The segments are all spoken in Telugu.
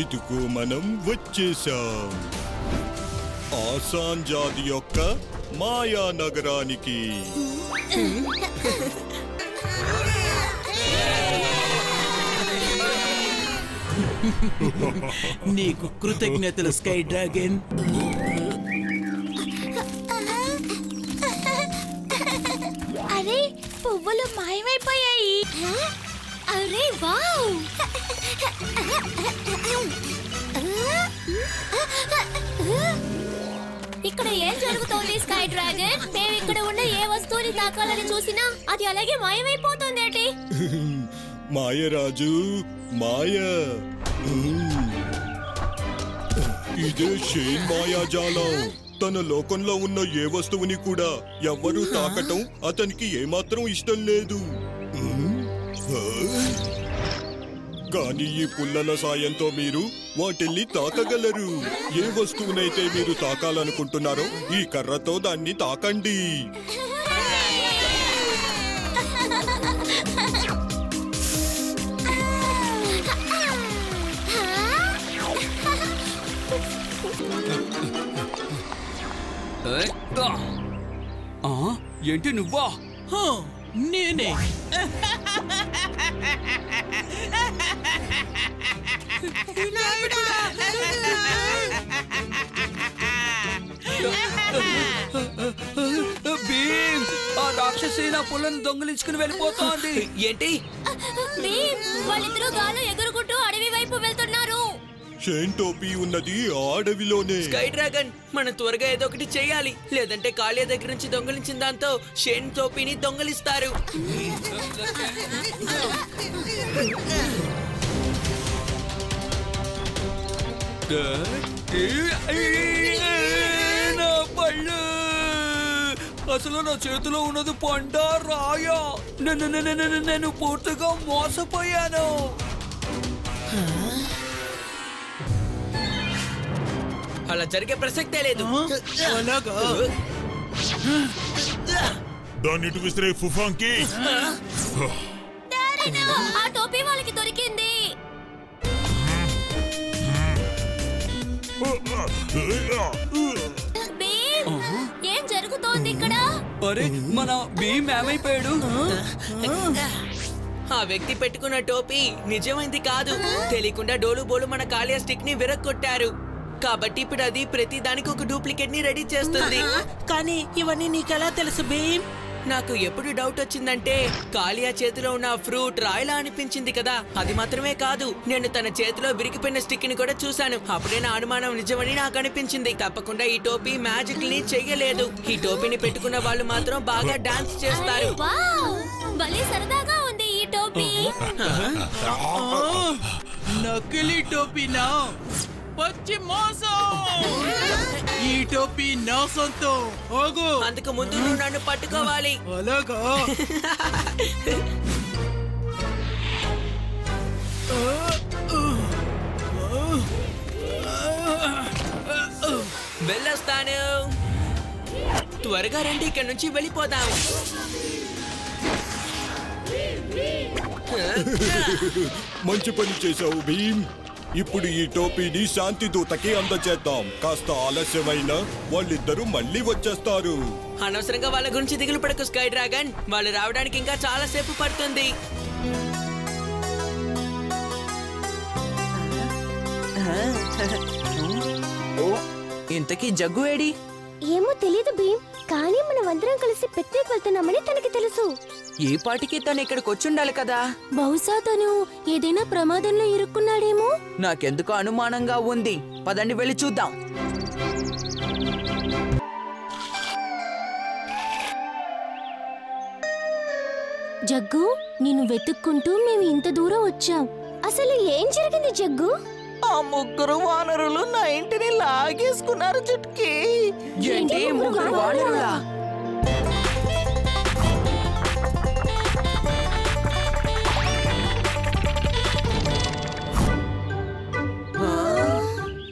ఇదిగో మనం వచ్చేసాం ఆసాన్ జాతి యొక్క మాయా నగరానికి. నీకు కృతజ్ఞతలు స్కై డ్రాగన్. అరే పువ్వులు మాయమైపోయాయి. అరే వావ్! ఇక్కడ ఏం జరుగుతోంది స్కై డ్రాగన్? మేము ఇక్కడ ఉన్న ఏ వస్తువుని తాకాలని చూసినా అది అలాగే మాయమైపోతుందేంటి? మాయరాజు మాయ. ఇదే షేన్ మాయాజాలం. తన లోకంలో ఉన్న ఏ వస్తువుని కూడా ఎవ్వరూ తాకటం అతనికి ఏమాత్రం ఇష్టం లేదు. కానీ ఈ పుల్లల సాయంతో మీరు వాటిల్ని తాకగలరు. ఏ వస్తువునైతే మీరు తాకాలనుకుంటున్నారో ఈ కర్రతో దాన్ని తాకండి. ఏంటి నువ్వా? నేనే. భీమ్, ఆ రాక్షసి నా పుల్లను దొంగిలించుకుని వెళ్ళిపోతోంది. ఏంటి? వాళ్ళిద్దరూ గాల్లో ఎగురుకుంటూ అడవి వైపు వెళ్తున్నారు. షేన్ టోపీ ఉన్నది అడవిలోనే. స్కై డ్రాగన్, మనం త్వరగా ఏదో ఒకటి చేయాలి, లేదంటే కాళియా దగ్గర నుంచి దొంగిలించిన దాంతో షేన్ టోపీని దొంగిలిస్తారు. నా పళ్ళు, అసలు నా చేతిలో ఉన్నది పంట రాయా. నేను పూర్తిగా మోసపోయాను. అలా జరిగే ప్రసక్తే లేదు. దాన్ని ఇటు విసిరే ఫుఫాంకి. ఆ టోపీ వాళ్ళకి దొరికింది. ఏం జరుగుతోంది ఇక్కడ? అరే, మన భీమ్ ఏమైపోయాడు? ఆ వ్యక్తి పెట్టుకున్న టోపీ నిజమైంది కాదు. తెలియకుండా డోలు బోలు మన కాళియా స్టిక్ ని విరగొట్టారు. కాబట్టి ఇప్పుడు అది ప్రతి దానికి ఒక డూప్లికేట్ ని రెడీ చేస్తుంది. కానీ ఇవన్నీ నీకెలా తెలుసు భీమ్? నాకు ఎప్పుడు డౌట్ వచ్చిందంటే కాళియా చేతిలో ఉన్న ఫ్రూట్ రాయిలా అనిపించింది కదా. అది మాత్రమే కాదు, నేను తన చేతిలో విరిగిపోయిన స్టిక్ ని కూడా చూశాను. అప్పుడే నా అనుమానం నిజమని నాకు అనిపించింది. తప్పకుండా ఈ టోపీ మ్యాజిక్ ని చెయ్యలేదు. ఈ టోపీని పెట్టుకున్న వాళ్ళు మాత్రం బాగా డాన్స్ చేస్తారు. భలే సరదాగా ఉంది ఈ టోపీ. నకిలీ టోపీనా? పచ్చి మోసం! ఈ టోపీ నా సొంతం. అందుకు ముందు నువ్వు నన్ను పట్టుకోవాలి. అలాగా? వెళ్ళొస్తాను. త్వరగా రండి, ఇక్కడి నుంచి వెళ్ళిపోదాం. మంచి పని చేశావు భీమ్. ఇప్పుడు ఈ టోపీని శాంతి దూతకి అందచేద్దాం. కాస్త ఆలస్యమైనా వాళ్ళిద్దరూ మళ్ళీ వచ్చేస్తారు. అనవసరంగా వాళ్ళ గురించి దిగులు పడకు స్కై డ్రాగన్. వాళ్ళు రావడానికి ఇంకా చాలా సేపు పడుతుంది. ఇంతకీ జగ్గు ఏడి? ఏమో తెలీదు భీమ్, కానీ మనమందరం కలిసి పిక్నిక్ వెళ్తున్నామని తనకి తెలుసు. ఏ పాటికి తను ఇక్కడికి వచ్చుండాలి కదా. బహుశా తను ఏదైనా ప్రమాదంలో ఇరుక్కున్నాడేమో. నాకెందుకు అనుమానంగా ఉంది. పదండి వెళ్ళి చూద్దాం. జగ్గు, నిన్ను వెతుక్కుంటూ మేము ఇంత దూరం వచ్చాం. అసలు ఏం జరిగింది జగ్గు? ఆ ముగ్గురు వానరులు నా ఇంటిని లాగేసుకున్నారు చుట్కి. ఏంటి ముగ్గురు వానరులా?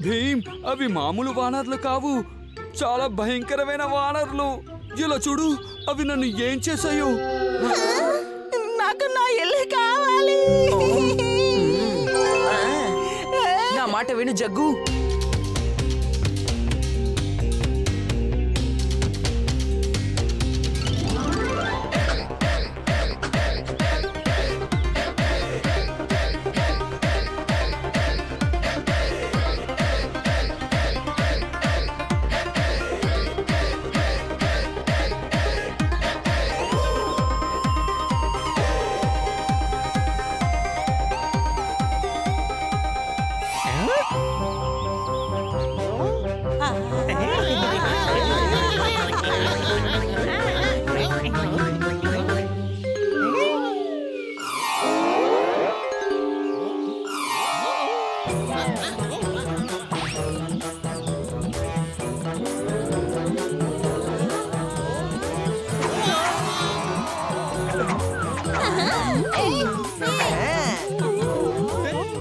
భీమ్, అవి మామూలు వానర్లు కావు, చాలా భయంకరమైన వానర్లు. ఇలా చూడు, అవి నన్ను ఏం చేశాయో. నాకు నా ఇల్లు కావాలి. నా మాట విను జగ్గు.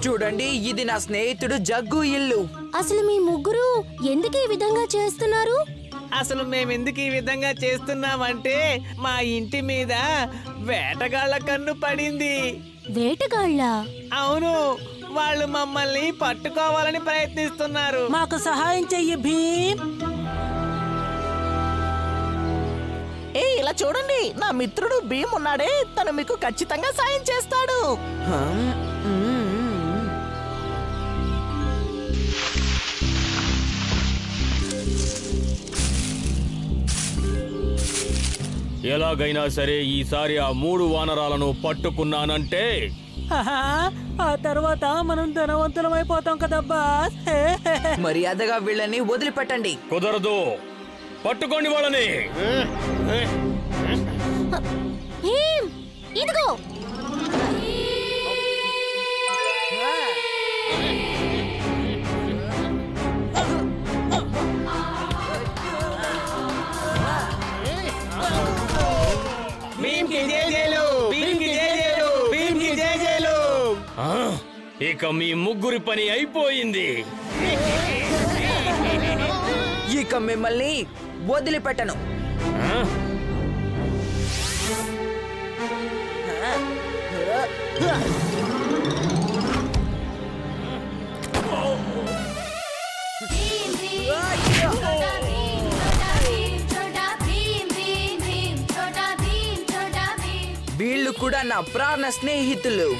చూడండి, ఇది నా స్నేహితుడు జగ్గు ఇల్లు. అసలు మీ ముగ్గురు ఎందుకు ఈ విధంగా చేస్తున్నారు? అసలు మేమెందుకు ఈ విధంగా చేస్తున్నామంటే మా ఇంటి మీద వేటగాళ్ల కన్ను పడింది. వేటగాళ్ళ? అవును, వాళ్ళు మమ్మల్ని పట్టుకోవాలని ప్రయత్నిస్తున్నారు. మాకు సహాయం చెయ్యి భీమ్. ఇలా చూడండి, నా మిత్రుడు భీమ్ ఉన్నాడే, తను మీకు ఖచ్చితంగా సాయం చేస్తాడు. ఎలాగైనా సరే ఈసారి ఆ 3 వానరాలను పట్టుకున్నానంటే ఆ తర్వాత మనం ధనవంతులమైపోతాం కదా బాస్. మర్యాదగా వీళ్ళని వదిలిపెట్టండి. కుదరదు, పట్టుకోండి వాళ్ళని. భీమ్, ఇదిగో. ఇక మీ ముగ్గురి పని అయిపోయింది. ఇక మిమ్మల్ని వదిలిపెట్టను. వీళ్ళు కూడా నా ప్రాణ స్నేహితులు.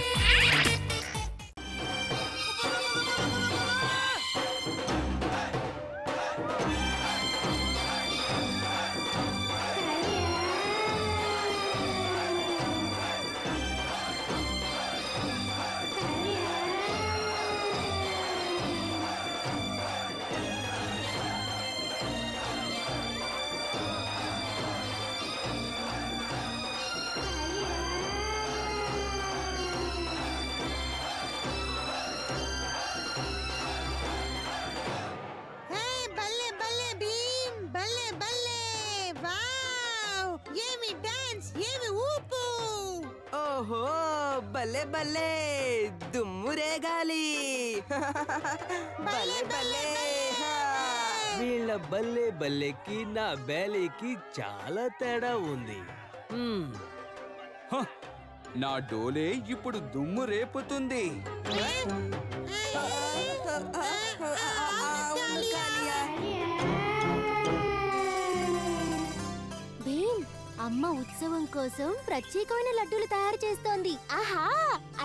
ఓహో, భలే భలే దుమ్ము రేగాలి. భలే భలే. వీళ్ళ బల్లే బల్లెకి నా బేలీకి చాలా తేడా ఉంది. నా డోలే ఇప్పుడు దుమ్ము రేపుతుంది. భీమ్, అమ్మ ఉత్సవం కోసం ప్రత్యేకమైన లడ్డూలు తయారు చేస్తోంది. ఆహా,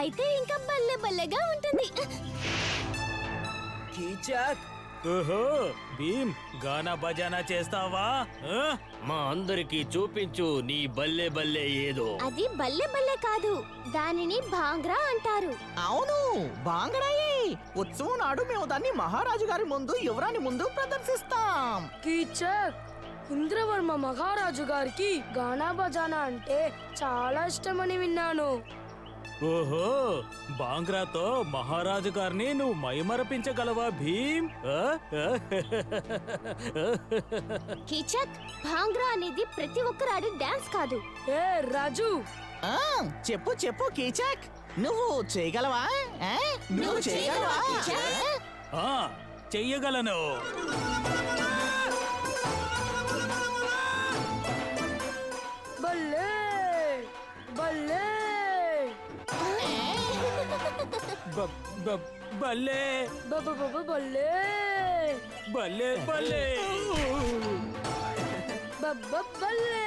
అయితే ఇంకా బల్లె బల్లెగా ఉంటుంది. కీచక్, ఓహో భీమ్, గానా బజానా చేస్తావా? మా అందరికి చూపించు నీ బల్లే బల్లే ఏదో. అది బల్లె బల్లె కాదు, దానిని భాంగ్రా అంటారు. అవును, బాంగడాయే. ఉత్సవం నాడు మేము దాన్ని మహారాజు గారి ముందు, యువరాణి ముందు ప్రదర్శిస్తాం. కీచక్, ఇంద్రవర్మ మహారాజు గారికి గానా బజానా అంటే చాలా ఇష్టమని విన్నాను. ఓహో, బాంగ్రాతో మహారాజు గారిని నువ్వు మైమరపించగలవా భీమ్? కీచక్, భాంగ్రా అనేది ప్రతి ఒక్కరు ఆడే డాన్స్ కాదు. ఏ రాజు, చెప్పు చెప్పు కీచక్, నువ్వు చేయగలవా? నువ్వు చేయగలవా? చెయ్యగలను. బల్లే బల్లే. బల్లే బల్లే బల్లే బల్లే బల్లే